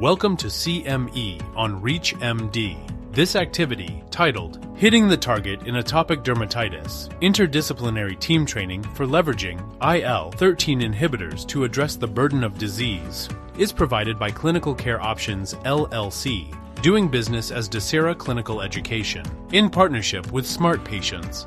Welcome to CME on ReachMD. This activity, titled Hitting the Target in Atopic Dermatitis, Interdisciplinary Team Training for Leveraging IL-13 Inhibitors to Address the Burden of Disease, is provided by Clinical Care Options LLC, doing business as Docera Clinical Education, in partnership with Smart Patients.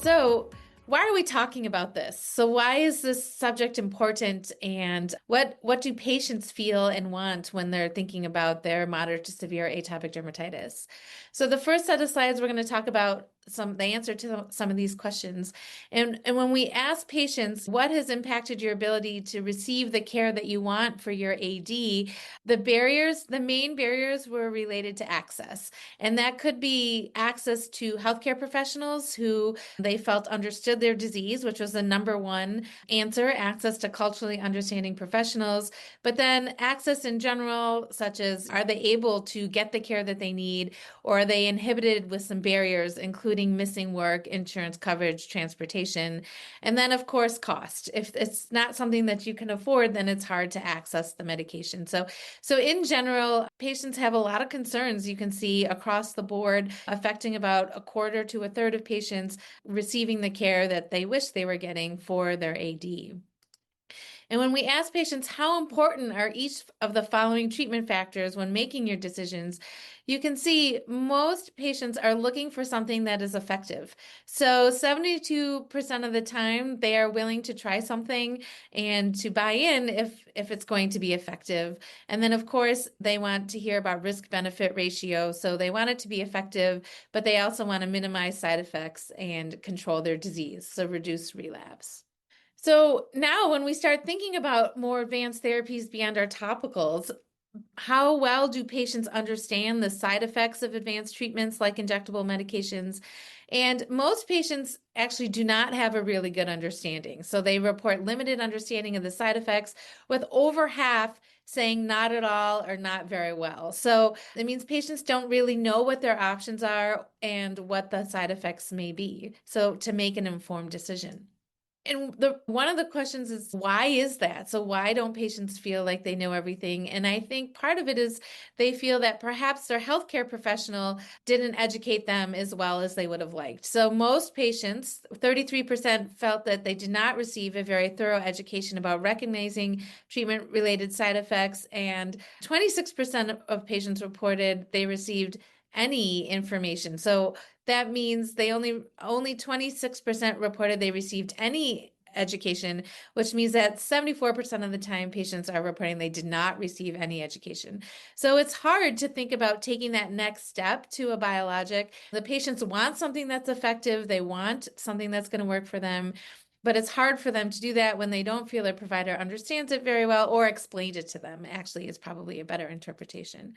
So, why are we talking about this? So why is this subject important, and what do patients feel and want when they're thinking about their moderate to severe atopic dermatitis? So the first set of slides, we're going to talk about the answer to some of these questions. And when we ask patients what has impacted your ability to receive the care that you want for your AD, the main barriers were related to access. And that could be access to healthcare professionals who they felt understood their disease, which was the number one answer, access to culturally understanding professionals, but then access in general, such as are they able to get the care that they need, or are they inhibited with some barriers, including missing work, insurance coverage, transportation, and then of course cost. If it's not something that you can afford, then it's hard to access the medication. So in general, patients have a lot of concerns you can see across the board, affecting about a quarter to a third of patients receiving the care that they wish they were getting for their AD. And when we ask patients how important are each of the following treatment factors when making your decisions, you can see most patients are looking for something that is effective. So 72% of the time, they are willing to try something and to buy in if it's going to be effective. And then, of course, they want to hear about risk-benefit ratio. So they want it to be effective, but they also want to minimize side effects and control their disease, so reduce relapse. So now when we start thinking about more advanced therapies beyond our topicals, how well do patients understand the side effects of advanced treatments like injectable medications? And most patients actually do not have a really good understanding. So they report limited understanding of the side effects, with over half saying not at all or not very well. So it means patients don't really know what their options are and what the side effects may be, so to make an informed decision. And one of the questions is, why is that? So why don't patients feel like they know everything? And I think part of it is they feel that perhaps their healthcare professional didn't educate them as well as they would have liked. So most patients, 33%, felt that they did not receive a very thorough education about recognizing treatment-related side effects, and 26% of patients reported they received any information. So that means they only 26% reported they received any education, which means that 74% of the time patients are reporting they did not receive any education. So it's hard to think about taking that next step to a biologic. The patients want something that's effective. They want something that's going to work for them. But it's hard for them to do that when they don't feel their provider understands it very well or explained it to them. Actually, is probably a better interpretation.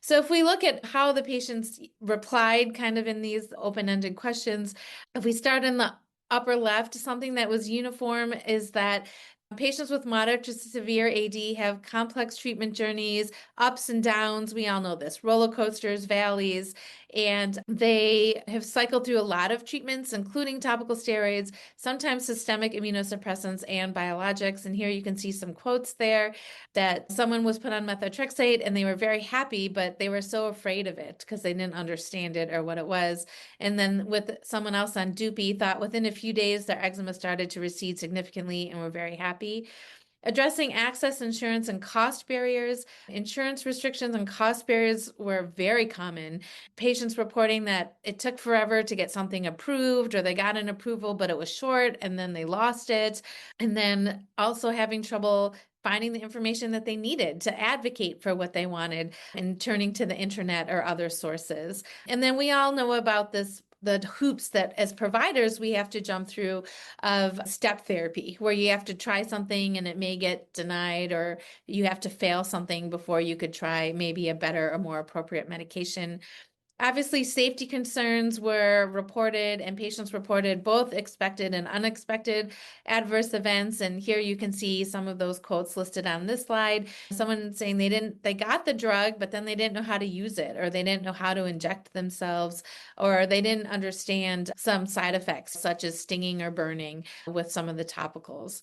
So if we look at how the patients replied kind of in these open-ended questions, if we start in the upper left, something that was uniform is that patients with moderate to severe AD have complex treatment journeys, ups and downs. We all know this, roller coasters, valleys, and they have cycled through a lot of treatments, including topical steroids, sometimes systemic immunosuppressants and biologics. And here you can see some quotes there that someone was put on methotrexate and they were very happy, but they were so afraid of it because they didn't understand it or what it was. And then with someone else on Dupy, thought within a few days their eczema started to recede significantly and were very happy. Addressing access, insurance, and cost barriers. Insurance restrictions and cost barriers were very common. Patients reporting that it took forever to get something approved, or they got an approval, but it was short, and then they lost it. And then also having trouble finding the information that they needed to advocate for what they wanted and turning to the internet or other sources. And then we all know about the hoops that as providers we have to jump through of step therapy, where you have to try something and it may get denied, or you have to fail something before you could try maybe a better or more appropriate medication. Obviously, safety concerns were reported, and patients reported both expected and unexpected adverse events. And here you can see some of those quotes listed on this slide. Someone saying they got the drug, but then they didn't know how to use it, or they didn't know how to inject themselves, or they didn't understand some side effects such as stinging or burning with some of the topicals.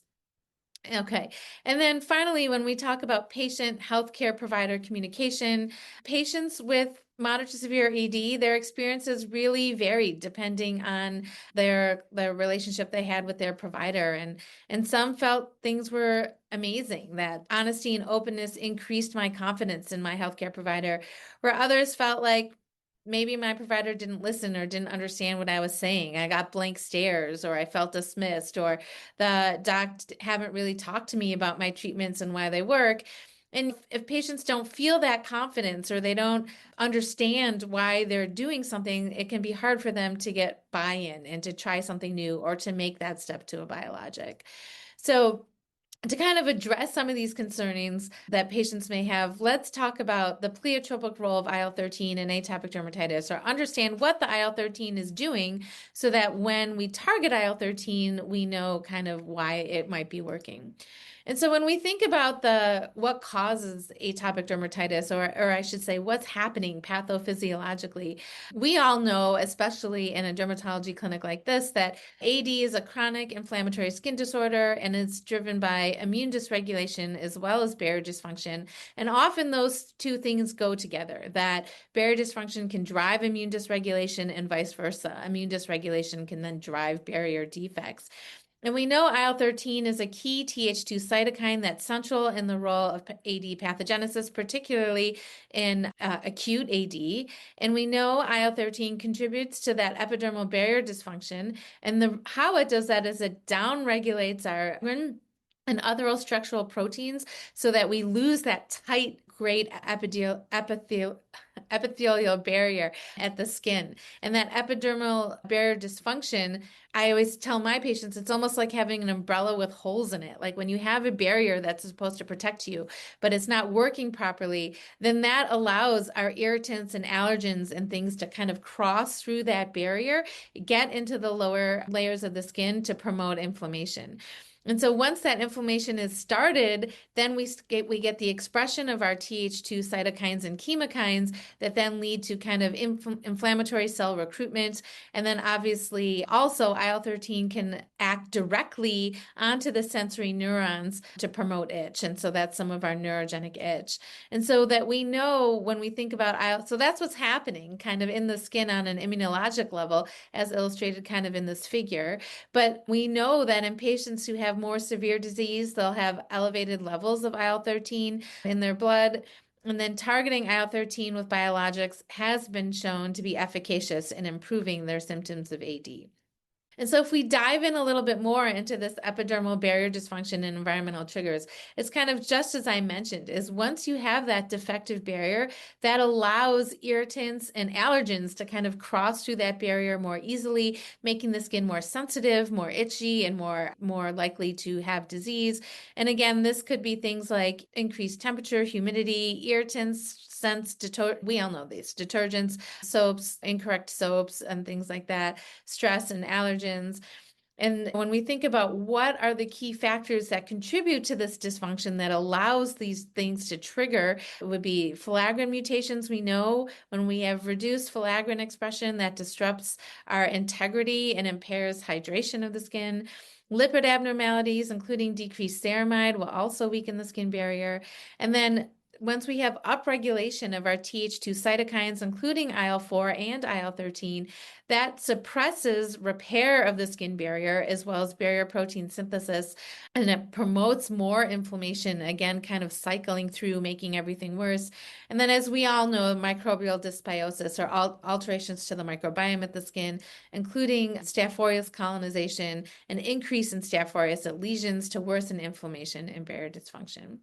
Okay. And then finally, when we talk about patient healthcare provider communication, patients with moderate to severe AD, their experiences really varied depending on their relationship they had with their provider. And some felt things were amazing, that honesty and openness increased my confidence in my healthcare provider, where others felt like maybe my provider didn't listen or didn't understand what I was saying. I got blank stares, or I felt dismissed, or the doc haven't really talked to me about my treatments and why they work. And if patients don't feel that confidence, or they don't understand why they're doing something, it can be hard for them to get buy-in and to try something new or to make that step to a biologic. So to kind of address some of these concernings that patients may have, let's talk about the pleiotropic role of IL-13 in atopic dermatitis, or understand what the IL-13 is doing, so that when we target IL-13, we know kind of why it might be working. And so when we think about what causes atopic dermatitis, or I should say what's happening pathophysiologically, we all know, especially in a dermatology clinic like this, that AD is a chronic inflammatory skin disorder, and it's driven by immune dysregulation as well as barrier dysfunction. And often those two things go together, that barrier dysfunction can drive immune dysregulation and vice versa. Immune dysregulation can then drive barrier defects. And we know IL-13 is a key Th2 cytokine that's central in the role of AD pathogenesis, particularly in acute AD. And we know IL-13 contributes to that epidermal barrier dysfunction. And how it does that is it downregulates our and other structural proteins, so that we lose that tight, great epithelial barrier at the skin. And that epidermal barrier dysfunction, I always tell my patients, it's almost like having an umbrella with holes in it. Like when you have a barrier that's supposed to protect you, but it's not working properly, then that allows our irritants and allergens and things to kind of cross through that barrier, get into the lower layers of the skin to promote inflammation. And so once that inflammation is started, then we get the expression of our Th2 cytokines and chemokines that then lead to kind of inflammatory cell recruitment. And then obviously also IL-13 can act directly onto the sensory neurons to promote itch. And so that's some of our neurogenic itch. And so that we know when we think about IL, so that's what's happening kind of in the skin on an immunologic level, as illustrated kind of in this figure. But we know that in patients who have more severe disease, they'll have elevated levels of IL-13 in their blood. And then targeting IL-13 with biologics has been shown to be efficacious in improving their symptoms of AD. And so if we dive in a little bit more into this epidermal barrier dysfunction and environmental triggers, it's kind of just as I mentioned, is once you have that defective barrier, that allows irritants and allergens to kind of cross through that barrier more easily, making the skin more sensitive, more itchy, and more likely to have disease. And again, this could be things like increased temperature, humidity, irritants, scents, we all know these, detergents, soaps, incorrect soaps, and things like that, stress and allergens. And when we think about what are the key factors that contribute to this dysfunction that allows these things to trigger, it would be filaggrin mutations. We know when we have reduced filaggrin expression, that disrupts our integrity and impairs hydration of the skin. Lipid abnormalities, including decreased ceramide, will also weaken the skin barrier. And then once we have upregulation of our Th2 cytokines, including IL-4 and IL-13, that suppresses repair of the skin barrier as well as barrier protein synthesis, and it promotes more inflammation, again, kind of cycling through, making everything worse. And then, as we all know, microbial dysbiosis, or alterations to the microbiome at the skin, including Staph aureus colonization, an increase in Staph aureus lesions to worsen inflammation and barrier dysfunction.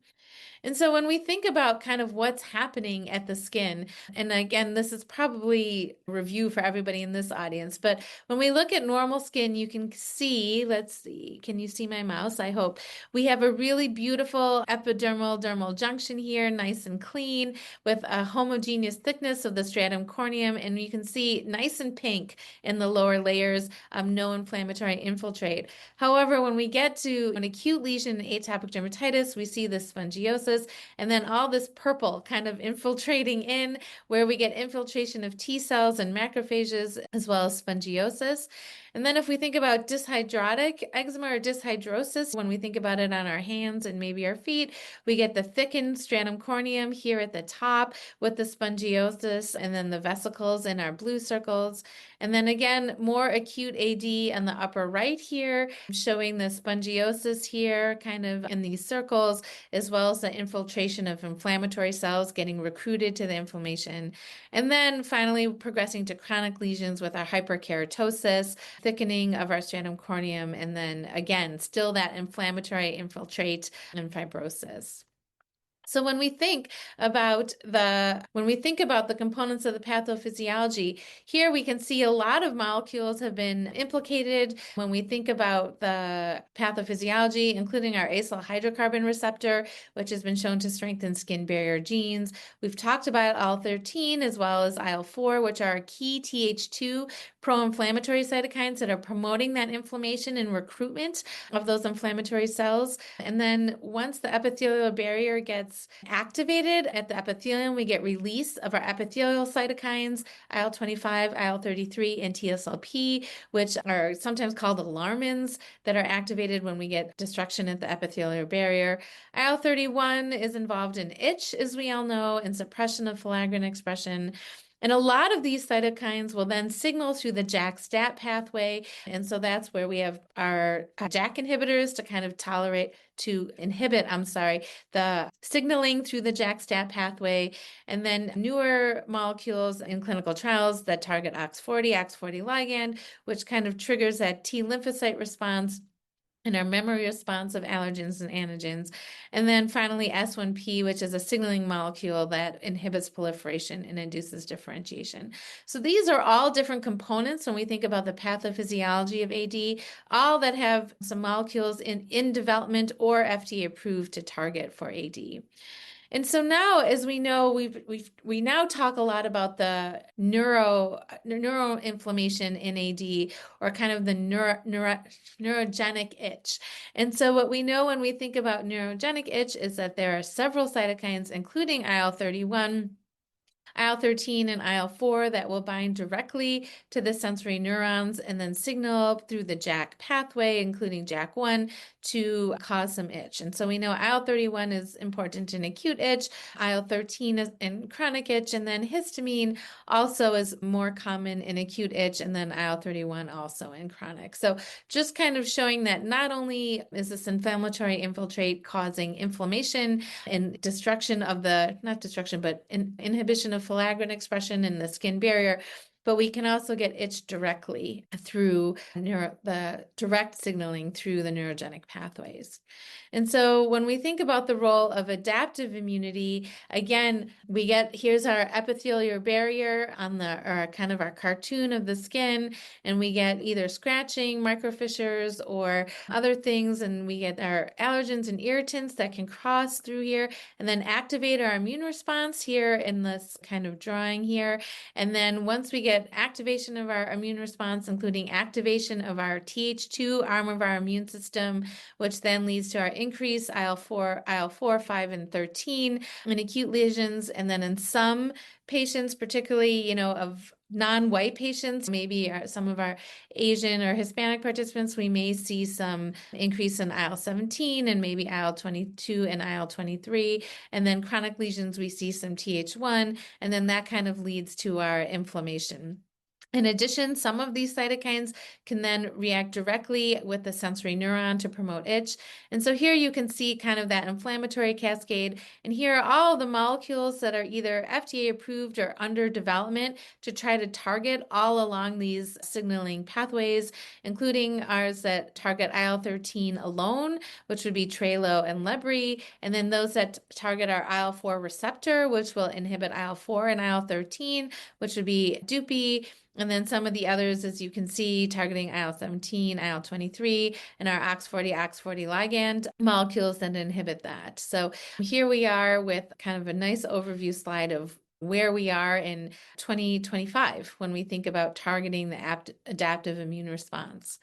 And so when we think about kind of what's happening at the skin, and again, this is probably a review for everybody in this audience, but when we look at normal skin, you can see, let's see, can you see my mouse? I hope. We have a really beautiful epidermal-dermal junction here, nice and clean, with a homogeneous thickness of the stratum corneum, and you can see nice and pink in the lower layers, no inflammatory infiltrate. However, when we get to an acute lesion in atopic dermatitis, we see this spongiosis, and then all this purple kind of infiltrating in, where we get infiltration of T cells and macrophages, as well as spongiosis. And then if we think about dyshydrotic eczema or dyshidrosis, when we think about it on our hands and maybe our feet, we get the thickened stratum corneum here at the top with the spongiosis and then the vesicles in our blue circles. And then again, more acute AD on the upper right here, showing the spongiosis here kind of in these circles, as well as the infiltration of inflammatory cells getting recruited to the inflammation. And then finally progressing to chronic lesions with our hyperkeratosis, thickening of our stratum corneum, and then again, still that inflammatory infiltrate and fibrosis. So when we think about the components of the pathophysiology, here we can see a lot of molecules have been implicated when we think about the pathophysiology, including our acyl hydrocarbon receptor, which has been shown to strengthen skin barrier genes. We've talked about IL-13 as well as IL-4, which are key Th2 pro-inflammatory cytokines that are promoting that inflammation and recruitment of those inflammatory cells. And then once the epithelial barrier gets activated at the epithelium, we get release of our epithelial cytokines, IL-25, IL-33, and TSLP, which are sometimes called alarmins that are activated when we get destruction at the epithelial barrier. IL-31 is involved in itch, as we all know, and suppression of filaggrin expression. And a lot of these cytokines will then signal through the JAK-STAT pathway. And so that's where we have our JAK inhibitors to inhibit the signaling through the JAK-STAT pathway. And then newer molecules in clinical trials that target OX40 ligand, which kind of triggers that T lymphocyte response and our memory response of allergens and antigens. And then finally, S1P, which is a signaling molecule that inhibits proliferation and induces differentiation. So these are all different components when we think about the pathophysiology of AD, all that have some molecules in development or FDA approved to target for AD. And so now, as we know, we now talk a lot about the neuroinflammation in AD, or kind of the neurogenic itch. And so what we know when we think about neurogenic itch is that there are several cytokines, including IL-31, IL-13 and IL-4 that will bind directly to the sensory neurons and then signal through the JAK pathway, including JAK1, to cause some itch. And so we know IL-31 is important in acute itch, IL-13 is in chronic itch, and then histamine also is more common in acute itch, and then IL-31 also in chronic. So just kind of showing that not only is this inflammatory infiltrate causing inflammation and destruction of inhibition of filaggrin expression in the skin barrier, but we can also get itch directly through the direct signaling through the neurogenic pathways. And so when we think about the role of adaptive immunity, again, here's our epithelial barrier on kind of our cartoon of the skin, and we get either scratching, microfissures, or other things, and we get our allergens and irritants that can cross through here and then activate our immune response here in this kind of drawing here. And then once we get activation of our immune response, including activation of our Th2 arm of our immune system, which then leads to our increase IL-4, 5, and 13 in acute lesions. And then in some patients, particularly, of non-white patients, maybe some of our Asian or Hispanic participants, we may see some increase in IL-17 and maybe IL-22 and IL-23. And then chronic lesions, we see some Th1, and then that kind of leads to our inflammation. In addition, some of these cytokines can then react directly with the sensory neuron to promote itch. And so here you can see kind of that inflammatory cascade. And here are all the molecules that are either FDA approved or under development to try to target all along these signaling pathways, including ours that target IL-13 alone, which would be Trelo and Lebri, and then those that target our IL-4 receptor, which will inhibit IL-4 and IL-13, which would be Dupi. And then some of the others, as you can see, targeting IL-17, IL-23, and our OX40 ligand molecules that inhibit that. So here we are with kind of a nice overview slide of where we are in 2025 when we think about targeting the adaptive immune response.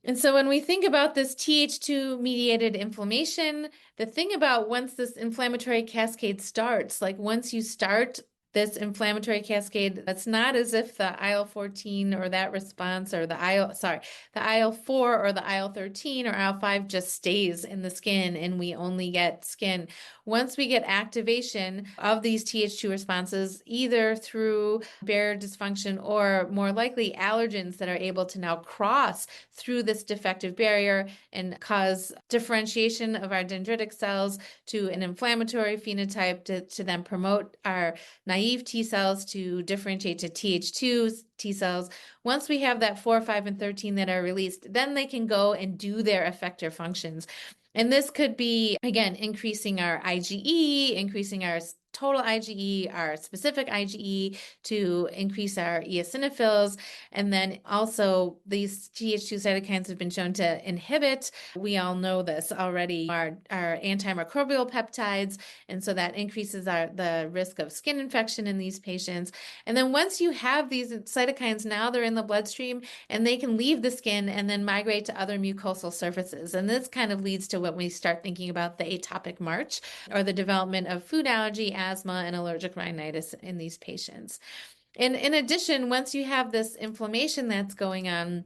And so when we think about this Th2-mediated inflammation, the thing about once this inflammatory cascade starts, like once you start this inflammatory cascade. That's not as if the IL-14 or that response or the IL-4 or the IL-13 or IL-5 just stays in the skin and we only get skin. Once we get activation of these Th2 responses, either through barrier dysfunction or more likely allergens that are able to now cross through this defective barrier and cause differentiation of our dendritic cells to an inflammatory phenotype to then promote our naive T cells to differentiate to Th2 T cells. Once we have that 4, 5, and 13 that are released, then they can go and do their effector functions. And this could be, again, increasing our IgE, increasing our total IgE, our specific IgE to increase our eosinophils. And then also these Th2 cytokines have been shown to inhibit, we all know this already, our antimicrobial peptides. And so that increases the risk of skin infection in these patients. And then once you have these cytokines, now they're in the bloodstream and they can leave the skin and then migrate to other mucosal surfaces. And this kind of leads to when we start thinking about the atopic march or the development of food allergy, asthma, and allergic rhinitis in these patients. And in addition, once you have this inflammation that's going on,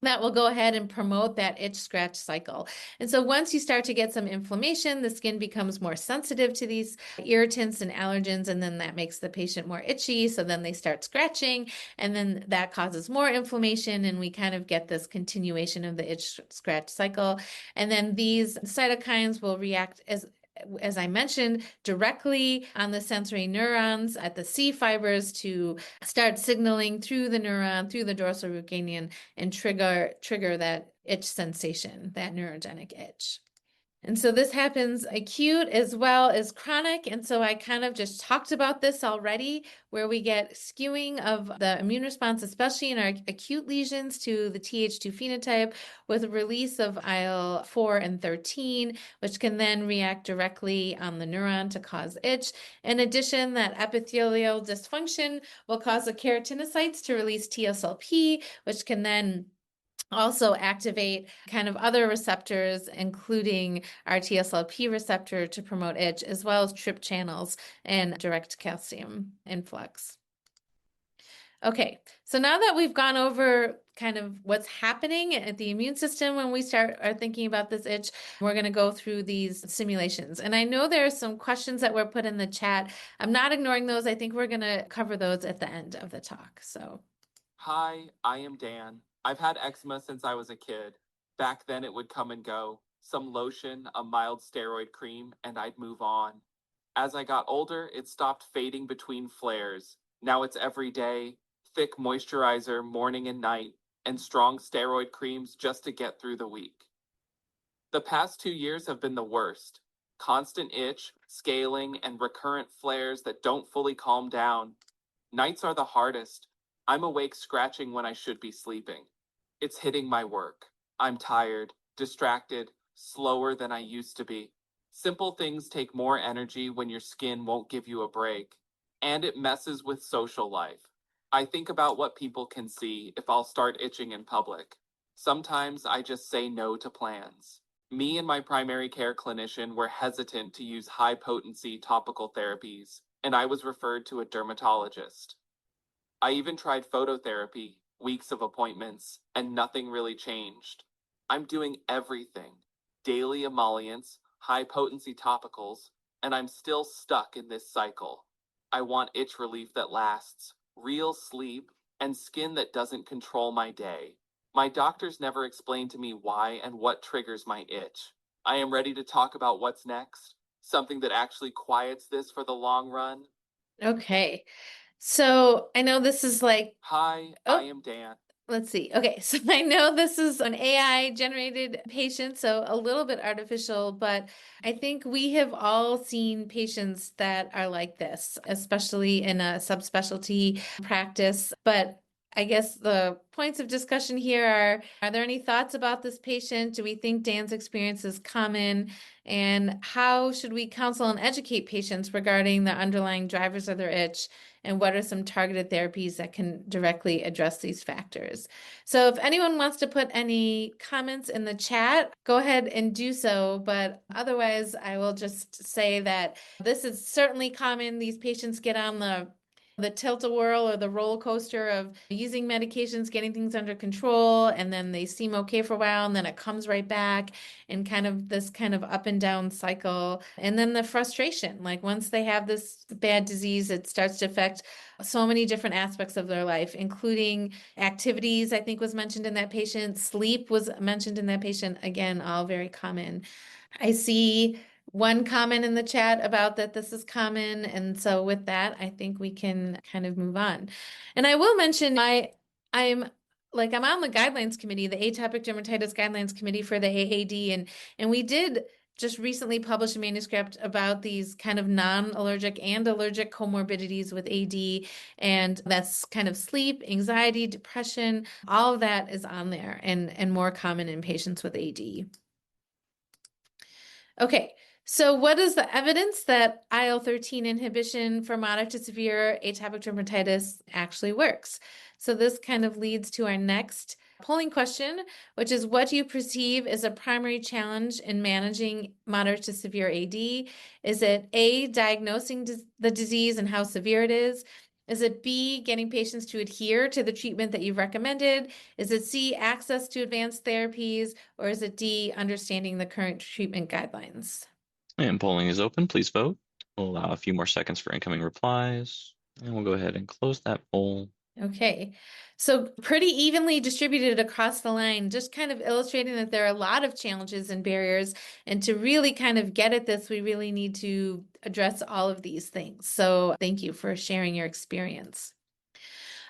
that will go ahead and promote that itch scratch cycle. And so once you start to get some inflammation, the skin becomes more sensitive to these irritants and allergens, and then that makes the patient more itchy. So then they start scratching, and then that causes more inflammation, and we kind of get this continuation of the itch scratch cycle. And then these cytokines will react as I mentioned, directly on the sensory neurons at the C fibers to start signaling through the neuron, through the dorsal root ganglion, and trigger that itch sensation, that neurogenic itch. And so this happens acute as well as chronic. And so I kind of just talked about this already, where we get skewing of the immune response, especially in our acute lesions to the Th2 phenotype with release of IL-4 and 13, which can then react directly on the neuron to cause itch. In addition, that epithelial dysfunction will cause the keratinocytes to release TSLP, which can then also activate kind of other receptors, including our TSLP receptor to promote itch, as well as TRP channels and direct calcium influx. Okay, so now that we've gone over kind of what's happening at the immune system when we are thinking about this itch, we're going to go through these simulations. And I know there are some questions that were put in the chat. I'm not ignoring those. I think we're going to cover those at the end of the talk. So, hi, I am Dan. I've had eczema since I was a kid. Back then it would come and go. Some lotion, a mild steroid cream, and I'd move on. As I got older, it stopped fading between flares. Now it's every day, thick moisturizer morning and night, and strong steroid creams just to get through the week. The past 2 years have been the worst. Constant itch, scaling, and recurrent flares that don't fully calm down. Nights are the hardest. I'm awake scratching when I should be sleeping. It's hitting my work. I'm tired, distracted, slower than I used to be. Simple things take more energy when your skin won't give you a break. And it messes with social life. I think about what people can see if I'll start itching in public. Sometimes I just say no to plans. Me and my primary care clinician were hesitant to use high-potency topical therapies, and I was referred to a dermatologist. I even tried phototherapy, weeks of appointments, and nothing really changed. I'm doing everything. Daily emollients, high-potency topicals, and I'm still stuck in this cycle. I want itch relief that lasts, real sleep, and skin that doesn't control my day. My doctors never explained to me why and what triggers my itch. I am ready to talk about what's next, something that actually quiets this for the long run. okay. So I know this is like, Hi, I am Dan. Let's see. Okay, so I know this is an AI generated patient, so a little bit artificial, but I think we have all seen patients that are like this, especially in a subspecialty practice. But I guess the points of discussion here are there any thoughts about this patient? Do we think Dan's experience is common? And how should we counsel and educate patients regarding the underlying drivers of their itch? And what are some targeted therapies that can directly address these factors? So if anyone wants to put any comments in the chat, go ahead and do so. But otherwise, I will just say that this is certainly common. These patients get on the the tilt-a-whirl or the roller coaster of using medications, getting things under control, and then they seem okay for a while, and then it comes right back, and kind of this kind of up and down cycle. And then the frustration, like once they have this bad disease, it starts to affect so many different aspects of their life, including activities, I think was mentioned in that patient. Sleep was mentioned in that patient. Again, all very common. I see one comment in the chat about that this is common. And so with that, I think we can kind of move on. And I will mention I'm on the guidelines committee, the atopic dermatitis guidelines committee for the AAD, and we did just recently publish a manuscript about these kind of non-allergic and allergic comorbidities with AD, and that's kind of sleep, anxiety, depression, all of that is on there and more common in patients with AD. Okay, so what is the evidence that IL-13 inhibition for moderate to severe atopic dermatitis actually works? So this kind of leads to our next polling question, which is, what do you perceive as a primary challenge in managing moderate to severe AD? Is it A, diagnosing the disease and how severe it is? Is it B, getting patients to adhere to the treatment that you've recommended? Is it C, access to advanced therapies? Or is it D, understanding the current treatment guidelines? And polling is open. Please vote. We'll allow a few more seconds for incoming replies. And we'll go ahead and close that poll. Okay, so pretty evenly distributed across the line, just kind of illustrating that there are a lot of challenges and barriers. And to really kind of get at this, we really need to address all of these things. So thank you for sharing your experience.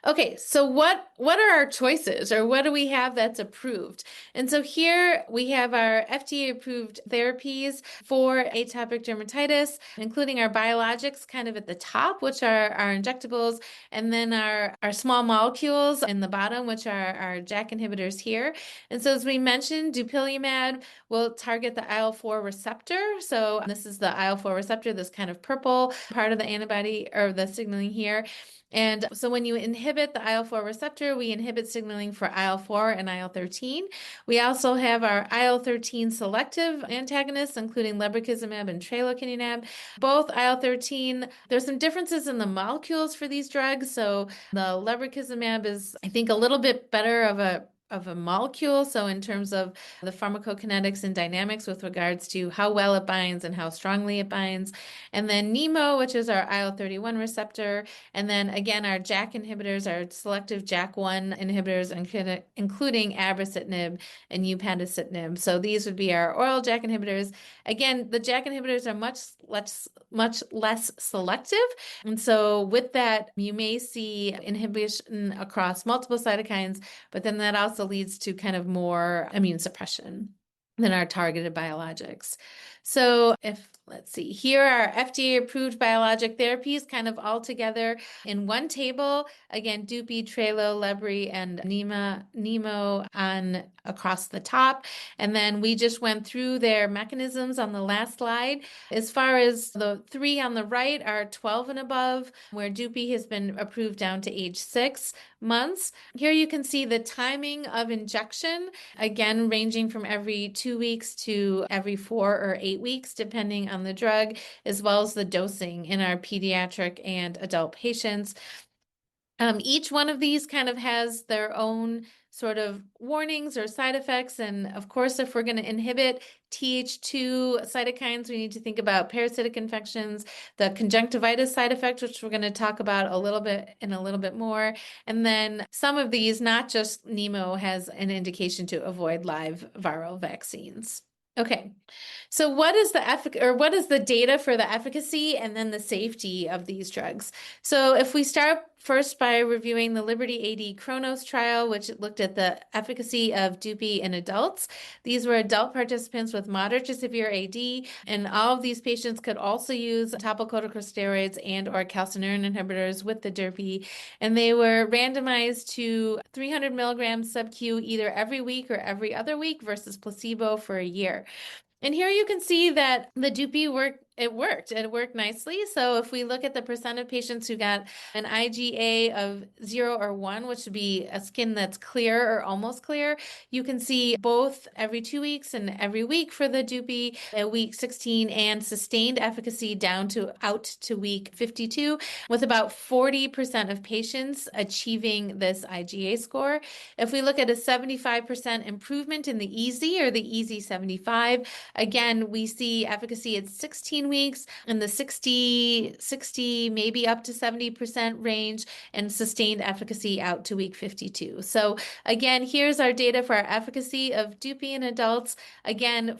Okay, so what are our choices, or what do we have that's approved? And so here we have our FDA-approved therapies for atopic dermatitis, including our biologics kind of at the top, which are our injectables, and then our small molecules in the bottom, which are our JAK inhibitors here. And so as we mentioned, dupilumab will target the IL-4 receptor. So this is the IL-4 receptor, this kind of purple part of the antibody or the signaling here. And so when you inhibit the IL-4 receptor, we inhibit signaling for IL-4 and IL-13. We also have our IL-13 selective antagonists, including lebrikizumab and tralokinumab. Both IL-13, there's some differences in the molecules for these drugs. So the lebrikizumab is, I think, a little bit better of a molecule. So in terms of the pharmacokinetics and dynamics with regards to how well it binds and how strongly it binds. And then NEMO, which is our IL-31 receptor. And then again, our JAK inhibitors, our selective JAK1 inhibitors, including abrocitinib and upadacitinib. So these would be our oral JAK inhibitors. Again, the JAK inhibitors are much less selective. And so with that, you may see inhibition across multiple cytokines, but then that also leads to kind of more immune suppression than our targeted biologics. So let's see, here are FDA-approved biologic therapies kind of all together in one table. Again, Dupi, Trelo, Lebri, and Nemo on across the top. And then we just went through their mechanisms on the last slide. As far as the three on the right are 12 and above, where Dupi has been approved down to age 6 months. Here you can see the timing of injection, again, ranging from every 2 weeks to every 4 or 8 weeks, depending on the drug, as well as the dosing in our pediatric and adult patients. Each one of these kind of has their own sort of warnings or side effects. And of course, if we're going to inhibit Th2 cytokines, we need to think about parasitic infections, the conjunctivitis side effect, which we're going to talk about a little bit more. And then some of these, not just NEMO, has an indication to avoid live viral vaccines. Okay, so what is the data for the efficacy and then the safety of these drugs? So if we start first by reviewing the Liberty AD Chronos trial, which looked at the efficacy of Dupi in adults. These were adult participants with moderate to severe AD, and all of these patients could also use topical corticosteroids and or calcineurin inhibitors with the Dupi, and they were randomized to 300 milligrams sub-Q either every week or every other week versus placebo for a year. And here you can see that the Dupi It worked. It worked nicely. So if we look at the percent of patients who got an IgA of 0 or 1, which would be a skin that's clear or almost clear, you can see both every 2 weeks and every week for the Dupy at week 16 and sustained efficacy down to out to week 52, with about 40% of patients achieving this IgA score. If we look at a 75% improvement in the EASI or the EASI 75, again, we see efficacy at 16 weeks in the 60, maybe up to 70% range, and sustained efficacy out to week 52. So again, here's our data for our efficacy of Dupy in adults. Again,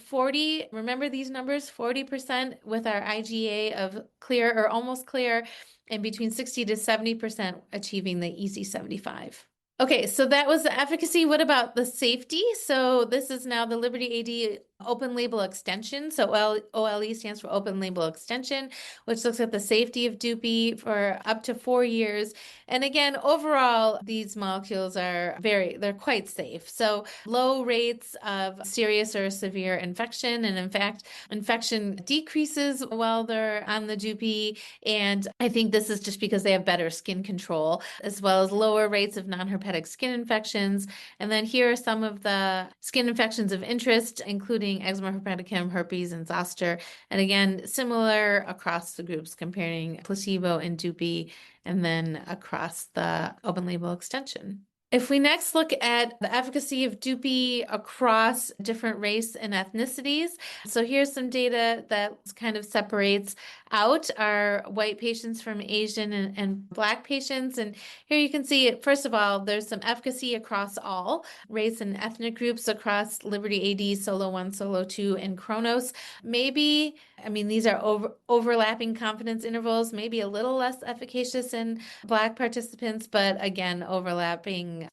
remember these numbers, 40% with our IgA of clear or almost clear, and between 60 to 70% achieving the EASI 75. Okay, so that was the efficacy. What about the safety? So this is now the Liberty AD open label extension. So OLE stands for open label extension, which looks at the safety of Dupy for up to 4 years. And again, overall, these molecules they're quite safe. So low rates of serious or severe infection. And in fact, infection decreases while they're on the Dupy. And I think this is just because they have better skin control, as well as lower rates of non-herpetic skin infections. And then here are some of the skin infections of interest, including eczema herpeticum, herpes, and zoster. And again, similar across the groups, comparing placebo and Dupy, and then across the open label extension. If we next look at the efficacy of Dupy across different race and ethnicities, so here's some data that kind of separates out our white patients from Asian and Black patients. And here you can see, first of all, there's some efficacy across all race and ethnic groups across Liberty AD, Solo 1, Solo 2, and Chronos. These are overlapping confidence intervals, maybe a little less efficacious in Black participants, but again, overlapping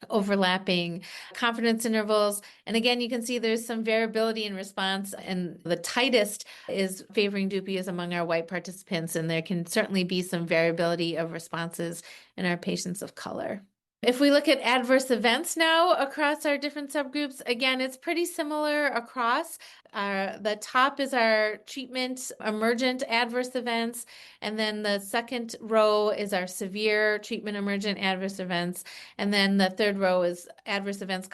confidence intervals. And again, you can see there's some variability in response, and the tightest is favoring Dupy is among our white participants, and there can certainly be some variability of responses in our patients of color. If we look at adverse events now across our different subgroups, again, it's pretty similar across. The top is our treatment emergent adverse events, and then the second row is our severe treatment emergent adverse events, and then the third row is adverse events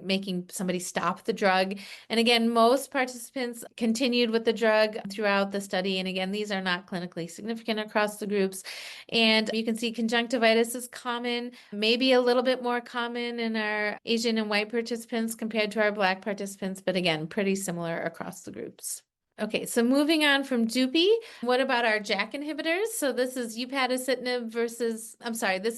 making somebody stop the drug. And again, most participants continued with the drug throughout the study, and again, these are not clinically significant across the groups. And you can see conjunctivitis is common, maybe a little bit more common in our Asian and white participants compared to our Black participants, but again, pretty similar across the groups. Okay, so moving on from Dupy, what about our JAK inhibitors? So this is this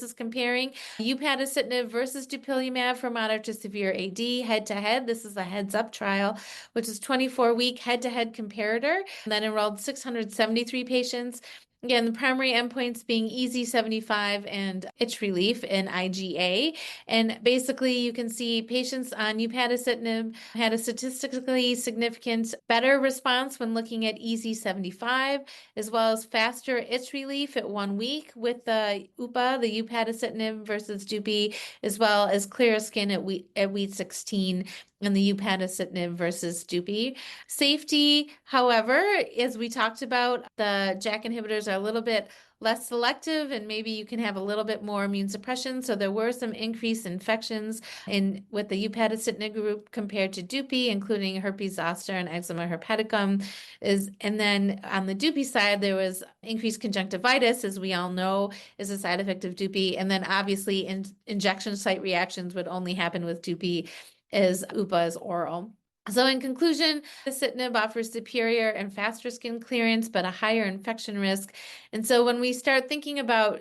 is comparing upadacitinib versus dupilumab for moderate to severe AD head-to-head. This is a heads-up trial, which is 24-week head-to-head comparator that enrolled 673 patients. Again, the primary endpoints being EASI 75 and itch relief in IgA. And basically, you can see patients on upadacitinib had a statistically significant better response when looking at EASI 75, as well as faster itch relief at 1 week with the upadacitinib versus Dupy, as well as clearer skin at week 16 and the upadacitinib versus Dupy. Safety, however, as we talked about, the JAK inhibitors are a little bit less selective, and maybe you can have a little bit more immune suppression. So there were some increased infections with the upadacitinib group compared to Dupy, including herpes zoster and eczema herpeticum. And then on the Dupy side, there was increased conjunctivitis, as we all know, is a side effect of Dupy. And then obviously injection site reactions would only happen with Dupy, as UPA is oral. So in conclusion, upadacitinib offers superior and faster skin clearance, but a higher infection risk. And so when we start thinking about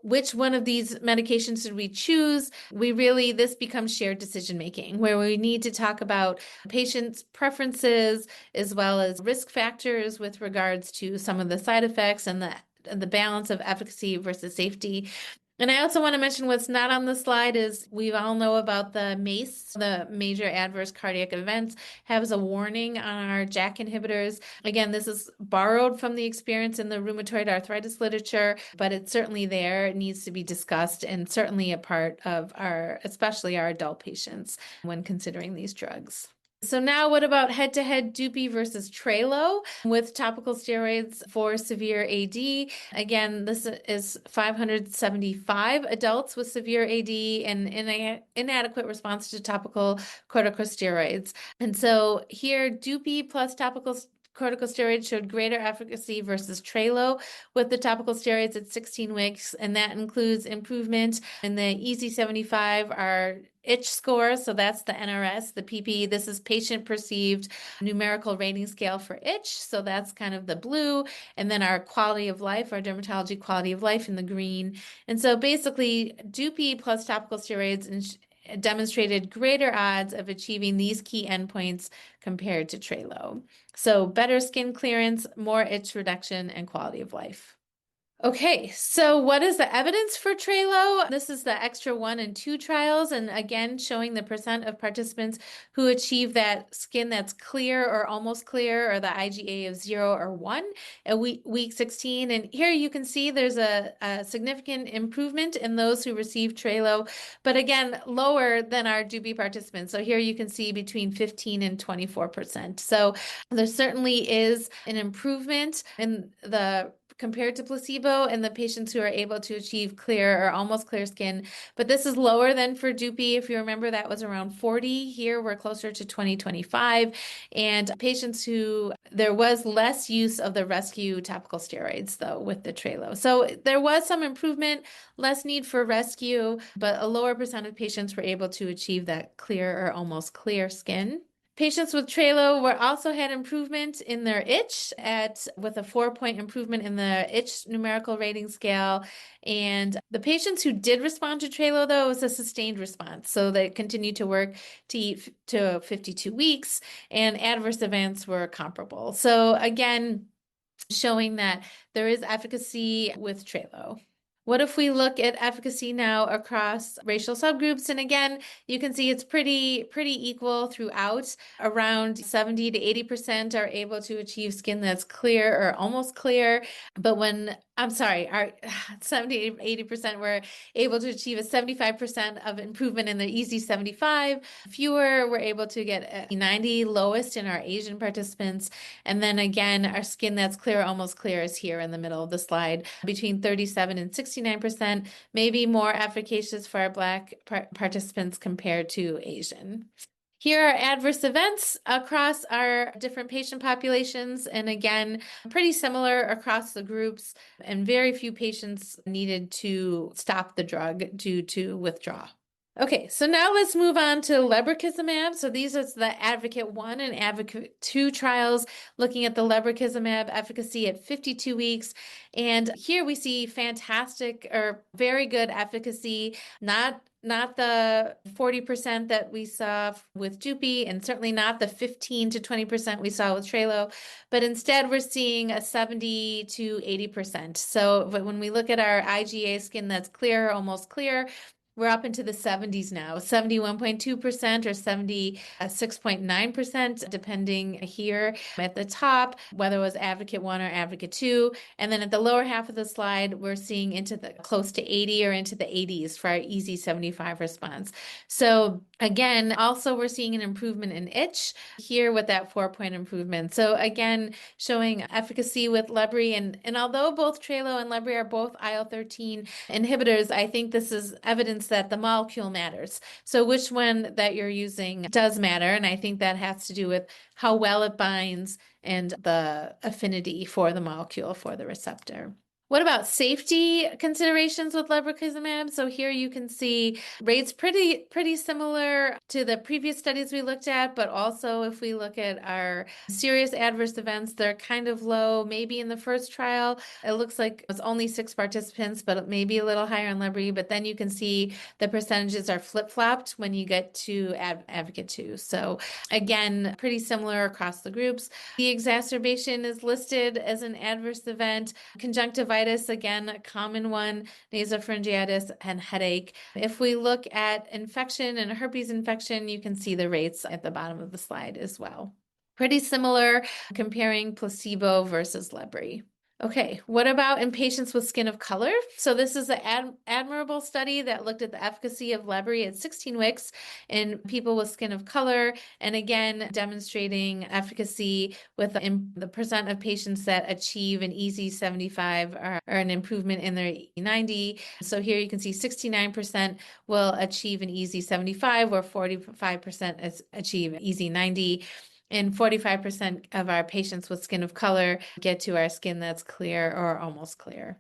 which one of these medications should we choose, this becomes shared decision-making, where we need to talk about patients' preferences as well as risk factors with regards to some of the side effects and the balance of efficacy versus safety. And I also want to mention what's not on the slide is we all know about the MACE, the major adverse cardiac events, has a warning on our JAK inhibitors. Again, this is borrowed from the experience in the rheumatoid arthritis literature, but it's certainly there. It needs to be discussed and certainly a part of especially our adult patients when considering these drugs. So now what about head-to-head Dupi versus Trelo with topical steroids for severe AD? Again, this is 575 adults with severe AD and inadequate response to topical corticosteroids. And so here, Dupi plus topical corticosteroids showed greater efficacy versus Trelo with the topical steroids at 16 weeks, and that includes improvement in the EASI-75, our itch score, so that's the NRS, the PP. This is patient perceived numerical rating scale for itch, so that's kind of the blue, and then our quality of life, our dermatology quality of life in the green. And so basically, Dupi plus topical steroids demonstrated greater odds of achieving these key endpoints compared to Trelo. So better skin clearance, more itch reduction, and quality of life. Okay, so what is the evidence for Trelo? This is the Extra 1 and 2 trials, and again, showing the percent of participants who achieve that skin that's clear or almost clear, or the IGA of 0 or 1 at week 16. And here you can see there's a significant improvement in those who receive Trelo, but again, lower than our Dupi participants. So here you can see between 15 and 24%. So there certainly is an improvement in the compared to placebo and the patients who are able to achieve clear or almost clear skin. But this is lower than for Dupi. If you remember, that was around 40. Here we're closer to 20-25. And patients who, there was less use of the rescue topical steroids though with the Trelo. So there was some improvement, less need for rescue, but a lower percent of patients were able to achieve that clear or almost clear skin. Patients with Trelo also had improvement in their itch with a 4-point improvement in the itch numerical rating scale. And the patients who did respond to Trelo, though, was a sustained response. So they continued to work to 52 weeks, and adverse events were comparable. So again, showing that there is efficacy with Trelo. What if we look at efficacy now across racial subgroups? And again, you can see it's pretty equal throughout. Around 70 to 80% are able to achieve skin that's clear or almost clear. But our 70 to 80% were able to achieve a 75% of improvement in the EASI-75. Fewer were able to get 90, lowest in our Asian participants. And then again, our skin that's clear or almost clear is here in the middle of the slide, between 37 and 69%, maybe more efficacious for our Black participants compared to Asian. Here are adverse events across our different patient populations, and again, pretty similar across the groups, and very few patients needed to stop the drug due to withdrawal. Okay, so now let's move on to lebrikizumab. So these are the Advocate 1 and Advocate 2 trials looking at the lebrikizumab efficacy at 52 weeks. And here we see fantastic or very good efficacy, not the 40% that we saw with Dupi, and certainly not the 15 to 20% we saw with Trelo, but instead we're seeing a 70 to 80%. So when we look at our IGA skin that's clear, almost clear, we're up into the 70s now, 71.2% or 76.9%, depending here at the top, whether it was Advocate 1 or Advocate 2. And then at the lower half of the slide, we're seeing into the close to 80 or into the 80s for our EASI-75 response. So again, also we're seeing an improvement in itch here with that 4-point improvement. So again, showing efficacy with Lebri. And although both Trelo and Lebri are both IL-13 inhibitors, I think this is evidence that the molecule matters. So which one that you're using does matter. And I think that has to do with how well it binds and the affinity for the molecule for the receptor. What about safety considerations with lebrikizumab? So here you can see rates pretty similar to the previous studies we looked at, but also if we look at our serious adverse events, they're kind of low. Maybe in the first trial, it looks like it was only 6 participants, but it may be a little higher on Lebri, but then you can see the percentages are flip-flopped when you get to Advocate 2. So again, pretty similar across the groups. The exacerbation is listed as an adverse event. Conjunctivitis, again, a common one, nasopharyngitis and headache. If we look at infection and herpes infection, you can see the rates at the bottom of the slide as well. Pretty similar comparing placebo versus Lebri. Okay, what about in patients with skin of color? So this is an admirable study that looked at the efficacy of Lebri at 16 weeks in people with skin of color, and again, demonstrating efficacy with the percent of patients that achieve an EASI 75 or an improvement in their E90. So here you can see 69% will achieve an EASI 75, or 45% achieve EASI 90. And 45% of our patients with skin of color get to our skin that's clear or almost clear.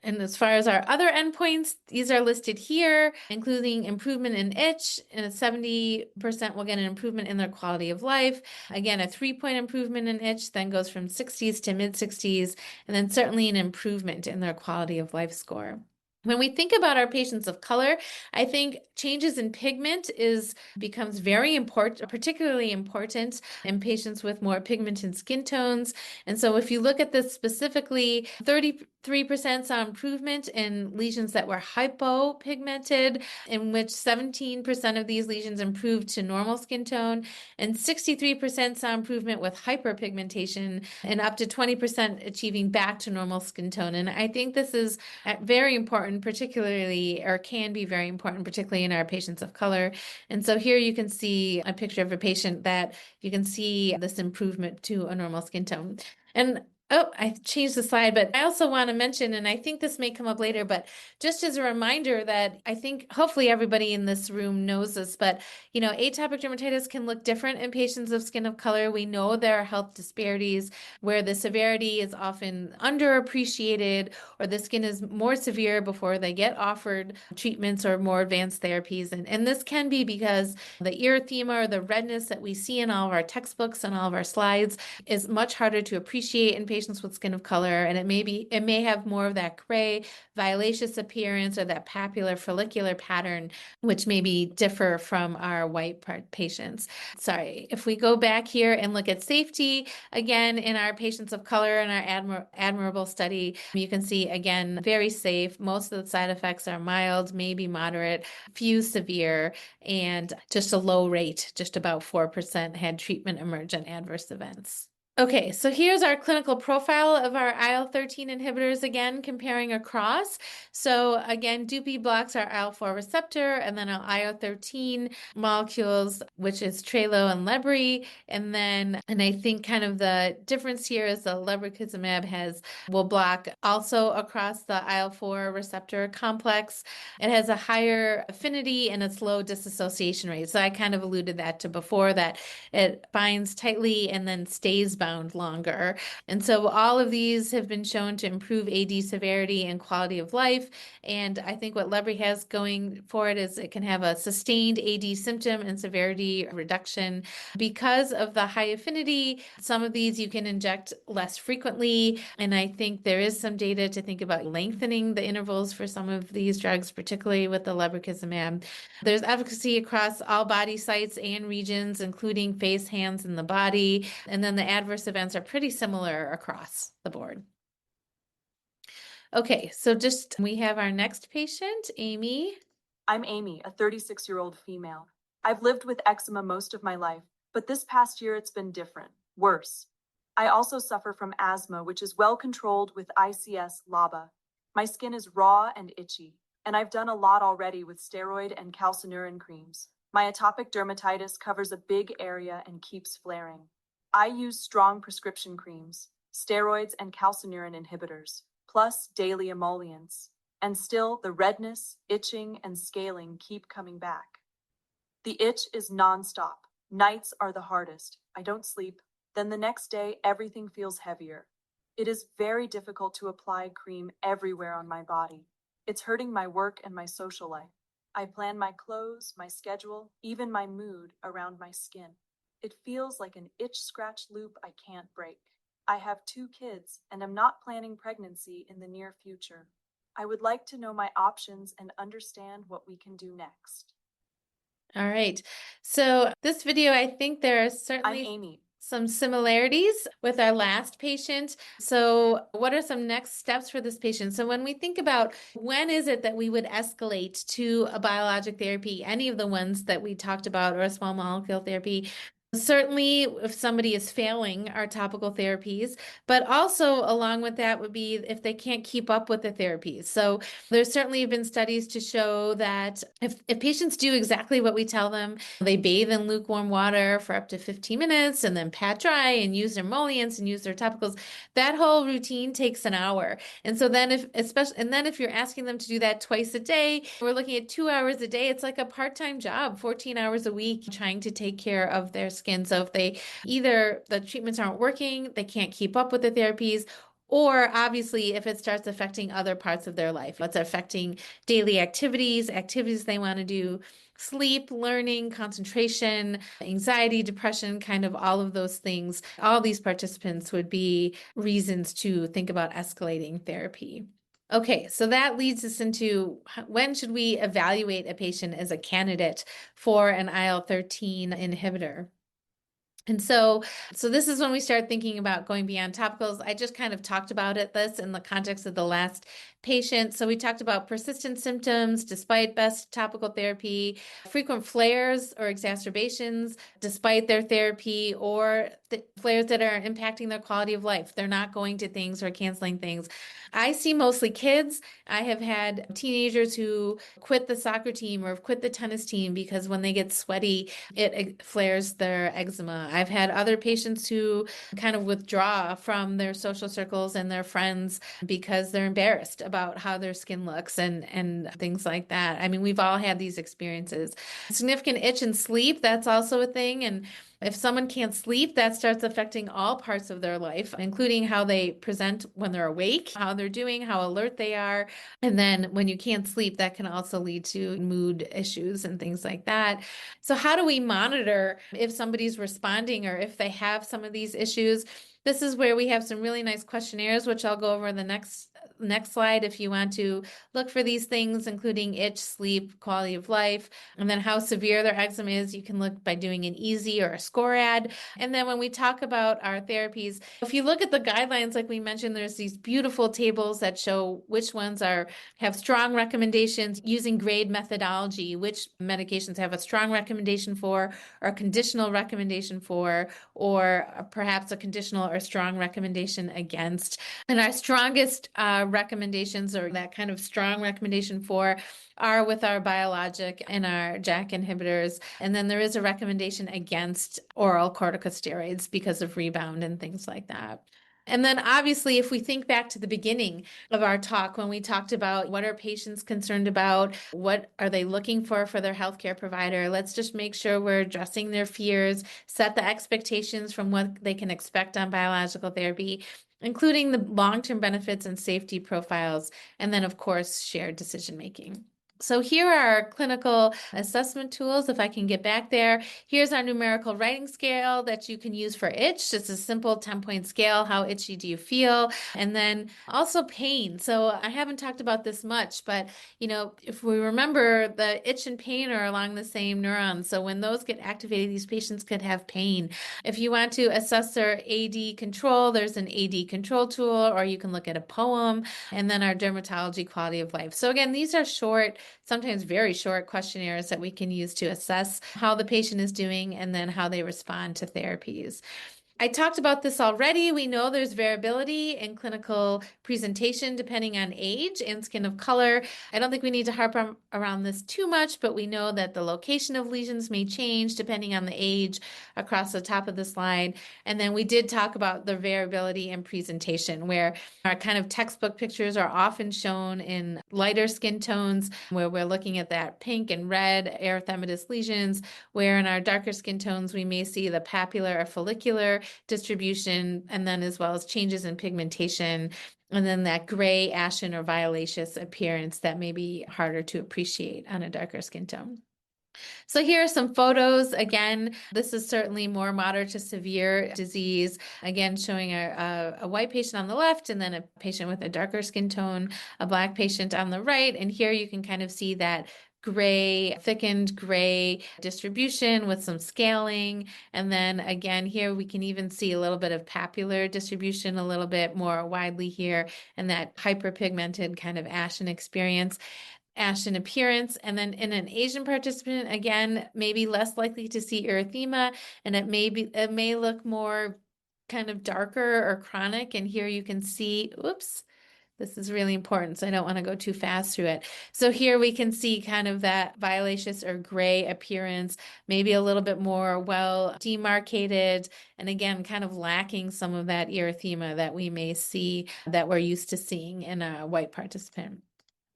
And as far as our other endpoints, these are listed here, including improvement in itch, and 70% will get an improvement in their quality of life. Again, a 3-point improvement in itch then goes from 60s to mid-60s, and then certainly an improvement in their quality of life score. When we think about our patients of color, I think changes in pigment becomes very important, particularly important in patients with more pigmented skin tones. And so if you look at this specifically, 33% saw improvement in lesions that were hypopigmented, in which 17% of these lesions improved to normal skin tone, and 63% saw improvement with hyperpigmentation, and up to 20% achieving back to normal skin tone. And I think this is very important, particularly, or can be very important, particularly in our patients of color. And so here you can see a picture of a patient that you can see this improvement to a normal skin tone. And oh, I changed the slide, but I also want to mention, and I think this may come up later, but just as a reminder that I think hopefully everybody in this room knows this, but atopic dermatitis can look different in patients of skin of color. We know there are health disparities where the severity is often underappreciated, or the skin is more severe before they get offered treatments or more advanced therapies. And this can be because the erythema, or the redness that we see in all of our textbooks and all of our slides, is much harder to appreciate in patients with skin of color, and it may have more of that gray violaceous appearance or that papular follicular pattern, which maybe differ from our white patients. Sorry, if we go back here and look at safety, again, in our patients of color in our admirable study, you can see, again, very safe. Most of the side effects are mild, maybe moderate, few severe, and just a low rate, just about 4% had treatment emergent adverse events. Okay, so here's our clinical profile of our IL-13 inhibitors, again, comparing across. So again, Dupi blocks our IL-4 receptor, and then our IL-13 molecules, which is Trelo and Lebri. And I think kind of the difference here is the lebrikizumab will block also across the IL-4 receptor complex. It has a higher affinity and its low dissociation rate. So I kind of alluded that to before, that it binds tightly and then stays bound longer. And so all of these have been shown to improve AD severity and quality of life. And I think what Lebri has going for it is it can have a sustained AD symptom and severity reduction. Because of the high affinity, some of these you can inject less frequently. And I think there is some data to think about lengthening the intervals for some of these drugs, particularly with the lebrikizumab. There's efficacy across all body sites and regions, including face, hands, and the body. And then the adverse events are pretty similar across the board. Okay, so we have our next patient, Amy. I'm Amy, a 36-year-old female. I've lived with eczema most of my life, but this past year it's been different, worse. I also suffer from asthma, which is well controlled with ICS/LABA. My skin is raw and itchy, and I've done a lot already with steroid and calcineurin creams. My atopic dermatitis covers a big area and keeps flaring. I use strong prescription creams, steroids and calcineurin inhibitors, plus daily emollients, and still the redness, itching, and scaling keep coming back. The itch is nonstop. Nights are the hardest. I don't sleep. Then the next day, everything feels heavier. It is very difficult to apply cream everywhere on my body. It's hurting my work and my social life. I plan my clothes, my schedule, even my mood around my skin. It feels like an itch-scratch loop I can't break. I have 2 kids and am not planning pregnancy in the near future. I would like to know my options and understand what we can do next. All right. So this video, I think there are certainly I'm Amy. Some similarities with our last patient. So what are some next steps for this patient? So when we think about when is it that we would escalate to a biologic therapy, any of the ones that we talked about, or a small molecule therapy. Certainly, if somebody is failing our topical therapies, but also along with that would be if they can't keep up with the therapies. So there's certainly been studies to show that if patients do exactly what we tell them, they bathe in lukewarm water for up to 15 minutes and then pat dry and use their emollients and use their topicals, that whole routine takes an hour. And so then if you're asking them to do that twice a day, we're looking at 2 hours a day. It's like a part-time job, 14 hours a week, trying to take care of their skin. So if they either the treatments aren't working, they can't keep up with the therapies, or obviously if it starts affecting other parts of their life, it's affecting daily activities they want to do, sleep, learning, concentration, anxiety, depression, kind of all of those things. All these participants would be reasons to think about escalating therapy. Okay, so that leads us into when should we evaluate a patient as a candidate for an IL-13 inhibitor? And so this is when we start thinking about going beyond topicals. I just kind of talked about this in the context of the last patient. So we talked about persistent symptoms despite best topical therapy, frequent flares or exacerbations despite their therapy, or the flares that are impacting their quality of life. They're not going to things or canceling things. I see mostly kids. I have had teenagers who quit the soccer team or quit the tennis team because when they get sweaty, it flares their eczema. I've had other patients who kind of withdraw from their social circles and their friends because they're embarrassed about how their skin looks and things like that. I mean, we've all had these experiences. Significant itch and sleep, that's also a thing. And if someone can't sleep, that starts affecting all parts of their life, including how they present when they're awake, how they're doing, how alert they are. And then when you can't sleep, that can also lead to mood issues and things like that. So how do we monitor if somebody's responding or if they have some of these issues? This is where we have some really nice questionnaires, which I'll go over in the next slide if you want to look for these things, including itch, sleep, quality of life, and then how severe their eczema is. You can look by doing an EASI or a SCORAD. And then when we talk about our therapies, if you look at the guidelines, like we mentioned, there's these beautiful tables that show which ones have strong recommendations using grade methodology, which medications have a strong recommendation for, or a conditional recommendation for, or perhaps a conditional or strong recommendation against. And our strongest recommendations, or that kind of strong recommendation for, are with our biologic and our JAK inhibitors. And then there is a recommendation against oral corticosteroids because of rebound and things like that. And then obviously, if we think back to the beginning of our talk, when we talked about what are patients concerned about, what are they looking for their healthcare provider, let's just make sure we're addressing their fears, set the expectations from what they can expect on biological therapy, including the long-term benefits and safety profiles, and then, of course, shared decision-making. So here are our clinical assessment tools. If I can get back there, here's our numerical writing scale that you can use for itch. Just a simple 10-point scale. How itchy do you feel? And then also pain. So I haven't talked about this much, but if we remember, the itch and pain are along the same neurons. So when those get activated, these patients could have pain. If you want to assess their AD control, there's an AD control tool, or you can look at a poem, and then our dermatology quality of life. So again, these are short, sometimes very short questionnaires that we can use to assess how the patient is doing and then how they respond to therapies. I talked about this already. We know there's variability in clinical presentation depending on age and skin of color. I don't think we need to harp around this too much, but we know that the location of lesions may change depending on the age across the top of the slide. And then we did talk about the variability in presentation, where our kind of textbook pictures are often shown in lighter skin tones, where we're looking at that pink and red erythematous lesions, where in our darker skin tones, we may see the papular or follicular distribution, and then as well as changes in pigmentation, and then that gray, ashen, or violaceous appearance that may be harder to appreciate on a darker skin tone. So here are some photos. Again, this is certainly more moderate to severe disease. Again, showing a white patient on the left, and then a patient with a darker skin tone, a Black patient on the right. And here you can kind of see that gray, thickened gray distribution with some scaling. And then again, here we can even see a little bit of papular distribution, a little bit more widely here, and that hyperpigmented kind of ashen experience. ashen appearance. And then in an Asian participant, again, maybe less likely to see erythema, and it may look more kind of darker or chronic. And here you can see, oops, this is really important, so I don't want to go too fast through it. So here we can see kind of that violaceous or gray appearance, maybe a little bit more well demarcated, and again, kind of lacking some of that erythema that we may see that we're used to seeing in a white participant.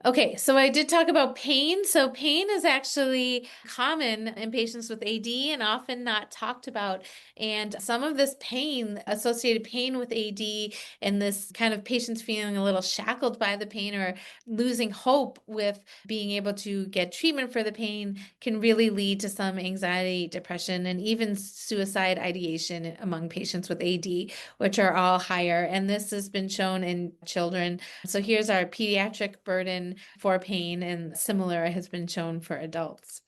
Okay, so I did talk about pain. So pain is actually common in patients with AD and often not talked about. And some of this pain, associated pain with AD, and this kind of patients feeling a little shackled by the pain or losing hope with being able to get treatment for the pain, can really lead to some anxiety, depression, and even suicide ideation among patients with AD, which are all higher. And this has been shown in children. So here's our pediatric burden for pain, and similar has been shown for adults.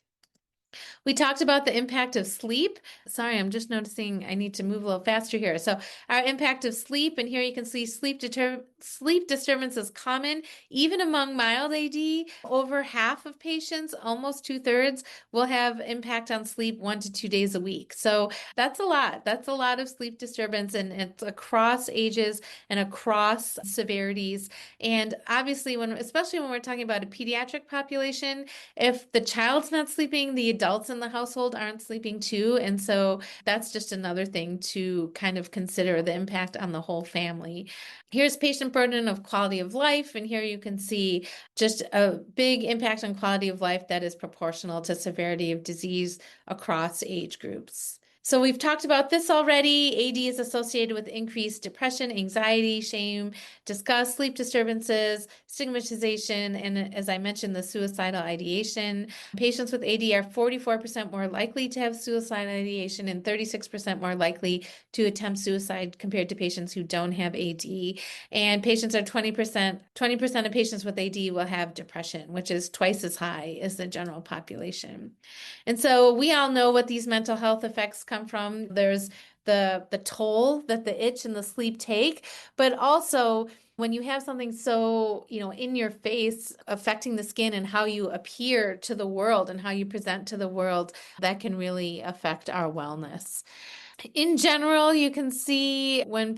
We talked about the impact of sleep. Sorry, I'm just noticing I need to move a little faster here. So our impact of sleep, and here you can see sleep disturbance is common, even among mild AD. Over half of patients, almost 2/3, will have impact on sleep 1 to 2 days a week. So that's a lot. That's a lot of sleep disturbance, and it's across ages and across severities. And obviously, especially when we're talking about a pediatric population, if the child's not sleeping, the adults in the household aren't sleeping too. And so that's just another thing to kind of consider, the impact on the whole family. Here's patient burden of quality of life. And here you can see just a big impact on quality of life that is proportional to severity of disease across age groups. So we've talked about this already. AD is associated with increased depression, anxiety, shame, disgust, sleep disturbances, stigmatization, and as I mentioned, the suicidal ideation. Patients with AD are 44% more likely to have suicidal ideation and 36% more likely to attempt suicide compared to patients who don't have AD. And patients are 20% of patients with AD will have depression, which is twice as high as the general population. And so we all know what these mental health effects come from. There's the toll that the itch and the sleep take, but also when you have something so, in your face affecting the skin and how you appear to the world and how you present to the world, that can really affect our wellness. In general, you can see when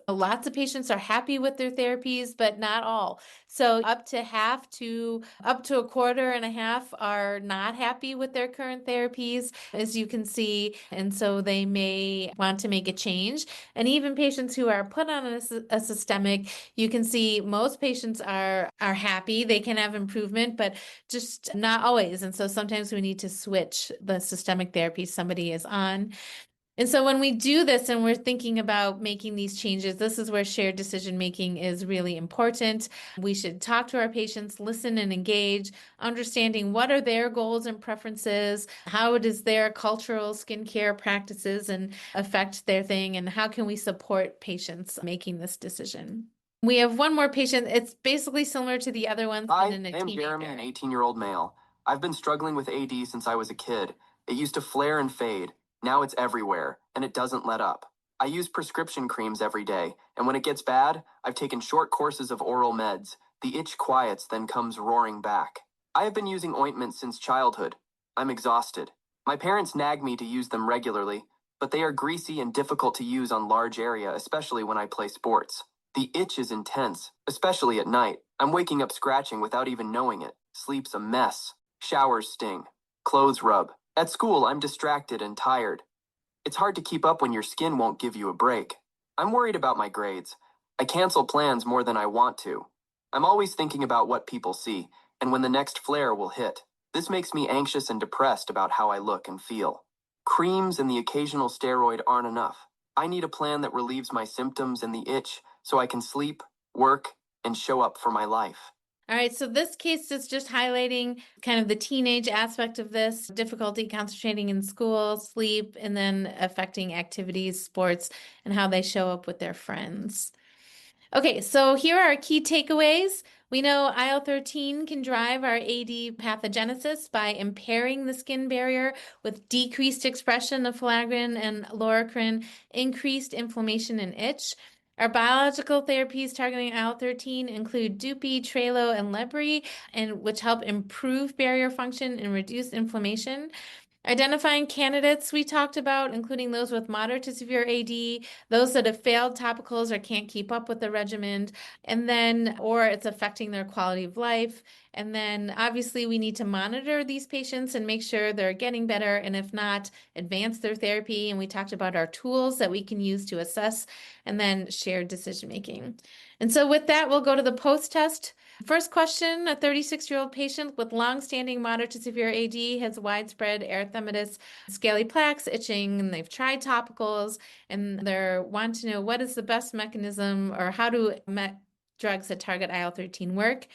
lots of patients are happy with their therapies, but not all. So up to a quarter and a half are not happy with their current therapies, as you can see. And so they may want to make a change. And even patients who are put on a systemic, you can see most patients are happy. They can have improvement, but just not always. And so sometimes we need to switch the systemic therapy somebody is on. And so when we do this and we're thinking about making these changes, this is where shared decision making is really important. We should talk to our patients, listen and engage, understanding what are their goals and preferences, how does their cultural skincare practices and affect their thing, and how can we support patients making this decision. We have one more patient. It's basically similar to the other ones. Hi, I am Jeremy, an 18-year-old male. I've been struggling with AD since I was a kid. It used to flare and fade. Now it's everywhere, and it doesn't let up. I use prescription creams every day, and when it gets bad, I've taken short courses of oral meds. The itch quiets, then comes roaring back. I have been using ointments since childhood. I'm exhausted. My parents nag me to use them regularly, but they are greasy and difficult to use on large area, especially when I play sports. The itch is intense, especially at night. I'm waking up scratching without even knowing it. Sleep's a mess. Showers sting. Clothes rub. At school, I'm distracted and tired. It's hard to keep up when your skin won't give you a break. I'm worried about my grades. I cancel plans more than I want to. I'm always thinking about what people see, and when the next flare will hit. This makes me anxious and depressed about how I look and feel. Creams and the occasional steroid aren't enough. I need a plan that relieves my symptoms and the itch so I can sleep, work, and show up for my life. All right, so this case is just highlighting kind of the teenage aspect of this, difficulty concentrating in school, sleep, and then affecting activities, sports, and how they show up with their friends. Okay, so here are our key takeaways. We know IL-13 can drive our AD pathogenesis by impairing the skin barrier with decreased expression of filaggrin and loricrin, increased inflammation and itch. Our biological therapies targeting IL-13 include Dupi, Trelo, and Lebri, and which help improve barrier function and reduce inflammation. Identifying candidates we talked about, including those with moderate to severe AD, those that have failed topicals or can't keep up with the regimen, and then, or it's affecting their quality of life. And then obviously we need to monitor these patients and make sure they're getting better. And if not, advance their therapy. And we talked about our tools that we can use to assess and then shared decision-making. And so with that, we'll go to the post-test. First question, a 36-year-old patient with long-standing moderate to severe AD has widespread erythematous scaly plaques, itching, and they've tried topicals, and they want to know what is the best mechanism or how do drugs that target IL-13 work.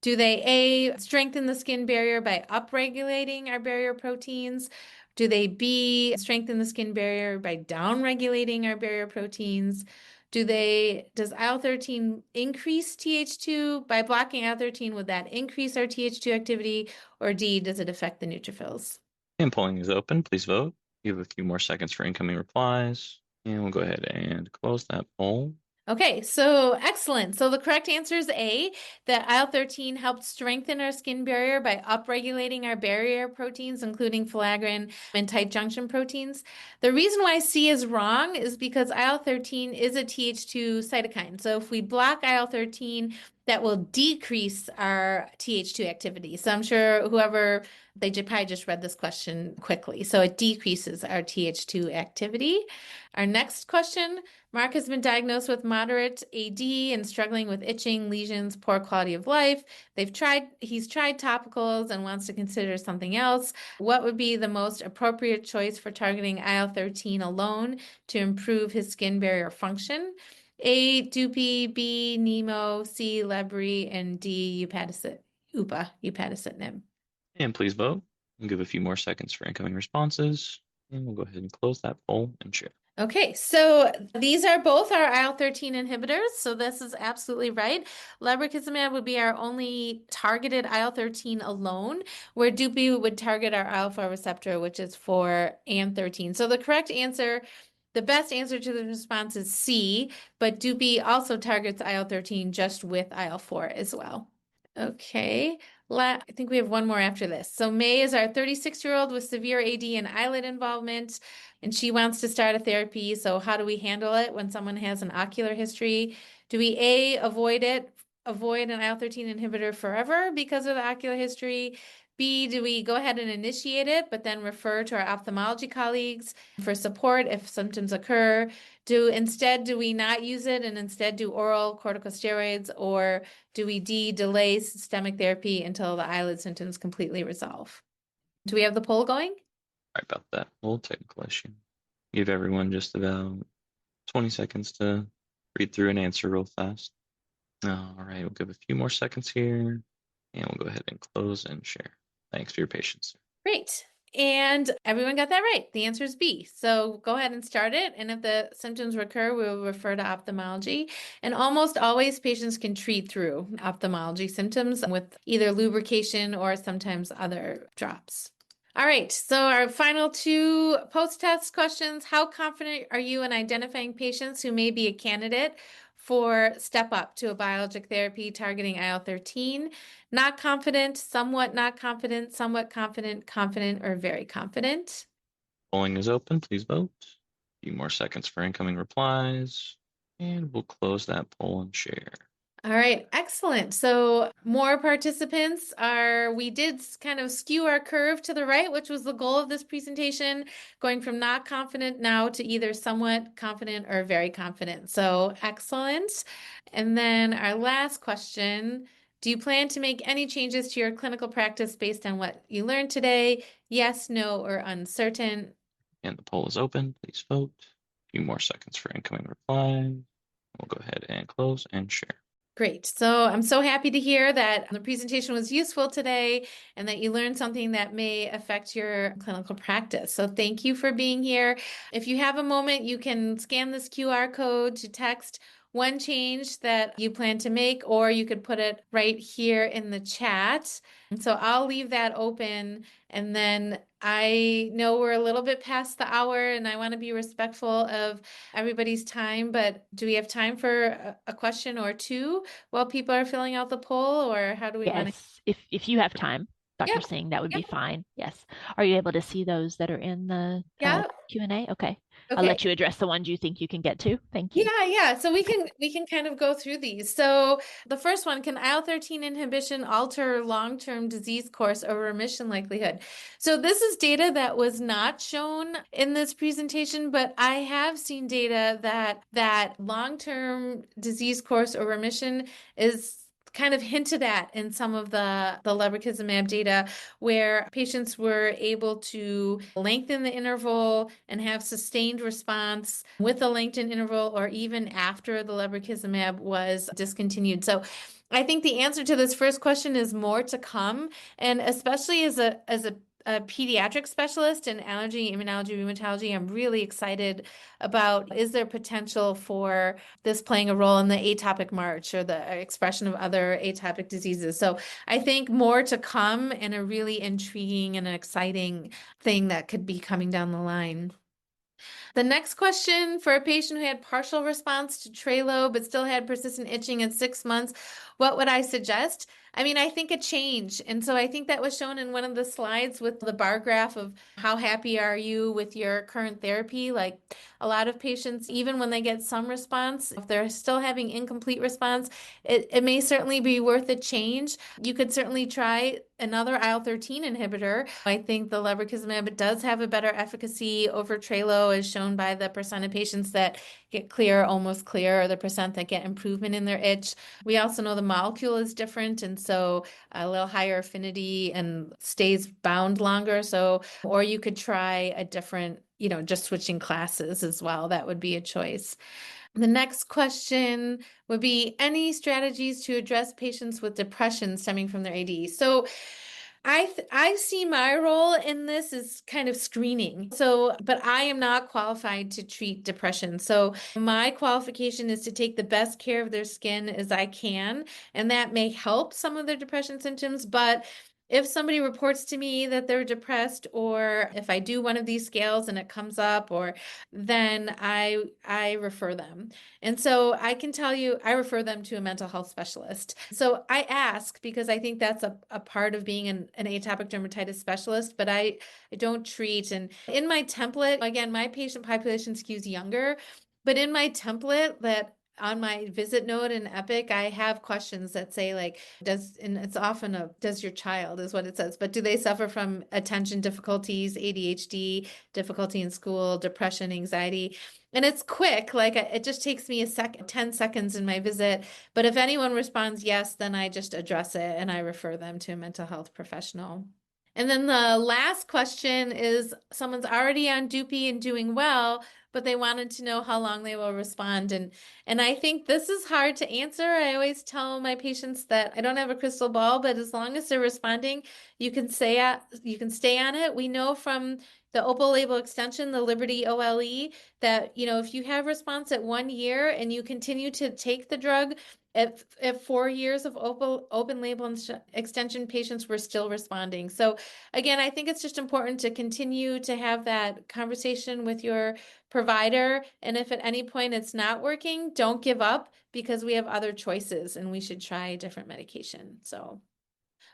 Do they A, strengthen the skin barrier by upregulating our barrier proteins? Do they B, strengthen the skin barrier by downregulating our barrier proteins? Does IL-13 increase Th2? By blocking IL-13, would that increase our Th2 activity? Or D, does it affect the neutrophils? And polling is open. Please vote. You have a few more seconds for incoming replies. And we'll go ahead and close that poll. Okay, so excellent. So the correct answer is A, that IL-13 helped strengthen our skin barrier by upregulating our barrier proteins, including filaggrin and tight junction proteins. The reason why C is wrong is because IL-13 is a Th2 cytokine. So if we block IL-13, that will decrease our Th2 activity. So I'm sure they probably just read this question quickly. So it decreases our Th2 activity. Our next question, Mark has been diagnosed with moderate AD and struggling with itching, lesions, poor quality of life. He's tried topicals and wants to consider something else. What would be the most appropriate choice for targeting IL-13 alone to improve his skin barrier function? A, Dupi, B, Nemo, C, Lebri, and D, upadacitinib. And please vote. We'll give a few more seconds for incoming responses. And we'll go ahead and close that poll and share. Okay, so these are both our IL-13 inhibitors, so this is absolutely right. Lebrikizumab would be our only targeted IL-13 alone, where Dupi would target our IL-4 receptor, which is 4 and 13. So the correct answer, the best answer to the response is C, but Dupi also targets IL-13 just with IL-4 as well. Okay, I think we have one more after this. So May is our 36-year-old with severe AD and eyelid involvement, and she wants to start a therapy. So how do we handle it when someone has an ocular history? Do we A, avoid an IL-13 inhibitor forever because of the ocular history? B, do we go ahead and initiate it, but then refer to our ophthalmology colleagues for support if symptoms occur? Do we not use it and instead do oral corticosteroids, or do we delay systemic therapy until the eyelid symptoms completely resolve? Do we have the poll going? Sorry about that. Little technical issue. Give everyone just about 20 seconds to read through and answer real fast. All right, we'll give a few more seconds here, and we'll go ahead and close and share. Thanks for your patience. Great. And everyone got that right. The answer is B. So go ahead and start it. And if the symptoms recur, we will refer to ophthalmology. And almost always patients can treat through ophthalmology symptoms with either lubrication or sometimes other drops. All right, so our final two post-test questions. How confident are you in identifying patients who may be a candidate for step up to a biologic therapy targeting IL-13? Not confident, somewhat not confident, somewhat confident, confident, or very confident. Polling is open. Please vote. A few more seconds for incoming replies. And we'll close that poll and share. All right, excellent. So more participants we did kind of skew our curve to the right, which was the goal of this presentation, going from not confident now to either somewhat confident or very confident. So excellent. And then our last question, do you plan to make any changes to your clinical practice based on what you learned today? Yes, no, or uncertain? And the poll is open. Please vote. A few more seconds for incoming replies. We'll go ahead and close and share. Great. So I'm so happy to hear that the presentation was useful today and that you learned something that may affect your clinical practice. So thank you for being here. If you have a moment, you can scan this QR code to text one change that you plan to make, or you could put it right here in the chat. And so I'll leave that open, and then I know we're a little bit past the hour and I want to be respectful of everybody's time, but do we have time for a question or two while people are filling out the poll, or how do we want to? Yes, if you have time, Dr. Yep. Singh, that would be Yep. fine. Yes. Are you able to see those that are in the Yep. Q&A? Okay. I'll Okay. let you address the ones you think you can get to. Thank you. Yeah. So we can kind of go through these. So the first one, can IL-13 inhibition alter long-term disease course or remission likelihood? So this is data that was not shown in this presentation, but I have seen data that long-term disease course or remission is kind of hinted at in some of the lebrikizumab data, where patients were able to lengthen the interval and have sustained response with a lengthened interval, or even after the lebrikizumab was discontinued. So I think the answer to this first question is more to come, and especially as a pediatric specialist in allergy, immunology, rheumatology, I'm really excited about, is there potential for this playing a role in the atopic march or the expression of other atopic diseases? So I think more to come, and a really intriguing and an exciting thing that could be coming down the line. The next question, for a patient who had partial response to Trelo but still had persistent itching at 6 months, what would I suggest? I mean, I think a change. And so I think that was shown in one of the slides with the bar graph of how happy are you with your current therapy. Like, a lot of patients, even when they get some response, if they're still having incomplete response, it may certainly be worth a change. You could certainly try another IL-13 inhibitor. I think the lebrikizumab does have a better efficacy over Trelo, as shown by the percent of patients that get clear, almost clear, or the percent that get improvement in their itch. We also know the molecule is different, and so a little higher affinity and stays bound longer. So, or you could try a different, just switching classes as well. That would be a choice. The next question would be, any strategies to address patients with depression stemming from their AD? So I see my role in this as kind of screening. So, but I am not qualified to treat depression. So my qualification is to take the best care of their skin as I can, and that may help some of their depression symptoms. But if somebody reports to me that they're depressed, or if I do one of these scales and it comes up, or then I refer them. And so I can tell you, I refer them to a mental health specialist. So I ask, because I think that's a part of being an atopic dermatitis specialist, but I don't treat. And in my template, again, my patient population skews younger, but in my template that on my visit note in Epic, I have questions that say, like, and it's often does your child is what it says, but do they suffer from attention difficulties, ADHD, difficulty in school, depression, anxiety? And it's quick, like it just takes me 10 seconds in my visit. But if anyone responds yes, then I just address it and I refer them to a mental health professional. And then the last question is, someone's already on Dupy and doing well, but they wanted to know how long they will respond. And I think this is hard to answer. I always tell my patients that I don't have a crystal ball, but as long as they're responding, you can stay on it. We know from the open label extension, the Liberty OLE, that, if you have response at 1 year and you continue to take the drug, at 4 years of open label extension, patients were still responding. So again, I think it's just important to continue to have that conversation with your provider. And if at any point it's not working, don't give up, because we have other choices and we should try a different medication. So,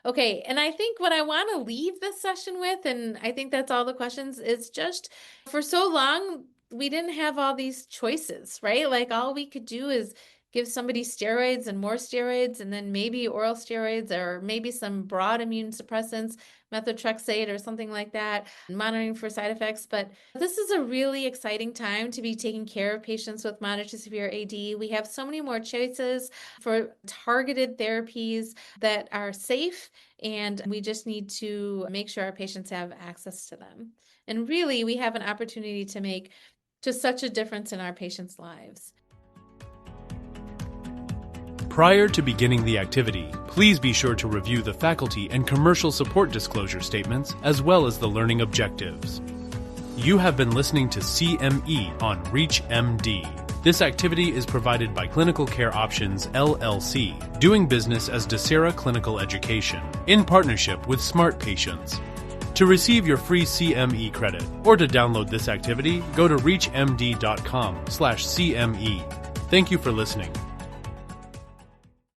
okay. And I think what I want to leave this session with, and I think that's all the questions, is just, for so long, we didn't have all these choices, right? Like, all we could do is give somebody steroids and more steroids, and then maybe oral steroids, or maybe some broad immune suppressants, methotrexate or something like that, monitoring for side effects. But this is a really exciting time to be taking care of patients with moderate to severe AD. We have so many more choices for targeted therapies that are safe, and we just need to make sure our patients have access to them. And really, we have an opportunity to make just such a difference in our patients' lives. Prior to beginning the activity, please be sure to review the faculty and commercial support disclosure statements, as well as the learning objectives. You have been listening to CME on ReachMD. This activity is provided by Clinical Care Options, LLC, doing business as Docera Clinical Education, in partnership with Smart Patients. To receive your free CME credit or to download this activity, go to reachmd.com/CME. Thank you for listening.